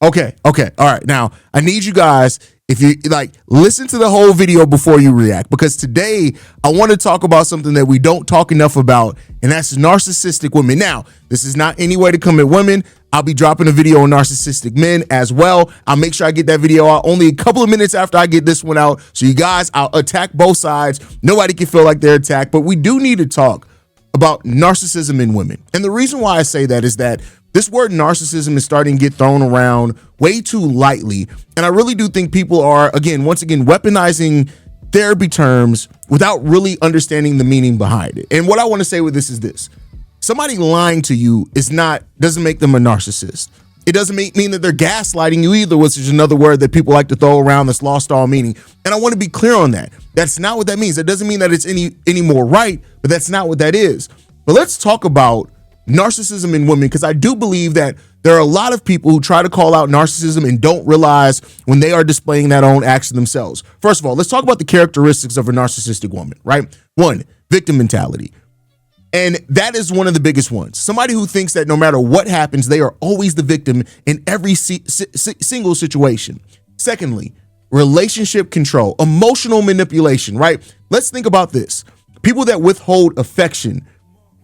Okay. Okay. All right. Now, I need you guys, if you like, listen to the whole video before you react, because today I want to talk about something that we don't talk enough about, and that's narcissistic women. Now, this is not any way to come at women. I'll be dropping a video on narcissistic men as well. I'll make sure I get that video out only a couple of minutes after I get this one out. So you guys, I'll attack both sides. Nobody can feel like they're attacked, but we do need to talk about narcissism in women. And the reason why I say that is that this word narcissism is starting to get thrown around way too lightly. And I really do think people are, once again, weaponizing therapy terms without really understanding the meaning behind it. And what I want to say with this is this: somebody lying to you doesn't make them a narcissist. It doesn't mean that they're gaslighting you either, which is another word that people like to throw around that's lost all meaning. And I want to be clear on that. That's not what that means. That doesn't mean that it's any more right, but that's not what that is. But let's talk about narcissism in women, because I do believe that there are a lot of people who try to call out narcissism and don't realize when they are displaying that own acts themselves. First of all, let's talk about the characteristics of a narcissistic woman, right? One, victim mentality. And that is one of the biggest ones. Somebody who thinks that no matter what happens, they are always the victim in every single situation. Secondly, relationship control, emotional manipulation, right? Let's think about this. People that withhold affection,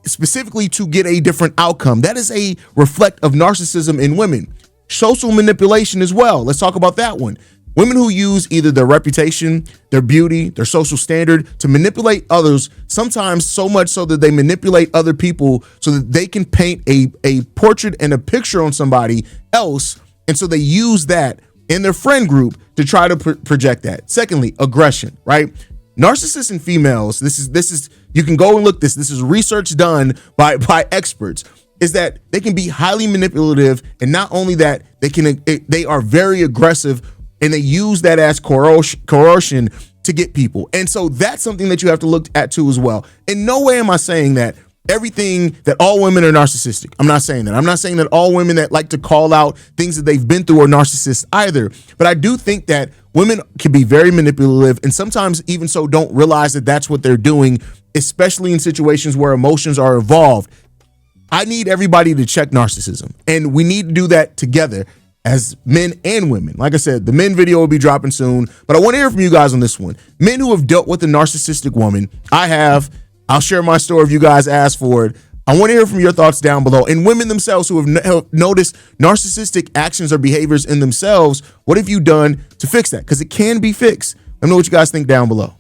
specifically to get a different outcome, that is a reflect of narcissism in women. Social manipulation as well. Let's talk about that one. Women who use either their reputation, their beauty, their social standard to manipulate others, sometimes so much so that they manipulate other people so that they can paint a portrait and a picture on somebody else. And so they use that in their friend group to try to project that. Secondly, aggression, right? Narcissists in females, this is you can go and look this is research done by experts, is that they can be highly manipulative, and not only that, they are very aggressive, and they use that as coercion to get people. And so that's something that you have to look at too as well. In no way am I saying that that all women are narcissistic. I'm not saying that. I'm not saying that all women that like to call out things that they've been through are narcissists either. But I do think that women can be very manipulative, and sometimes even so don't realize that that's what they're doing, especially in situations where emotions are involved. I need everybody to check narcissism, and we need to do that together as men and women. Like I said, the men video will be dropping soon, but I want to hear from you guys on this one. Men who have dealt with a narcissistic woman. I'll share my story if you guys ask for it. I want to hear from your thoughts down below. And women themselves who have noticed narcissistic actions or behaviors in themselves, what have you done to fix that? Because it can be fixed. Let me know what you guys think down below.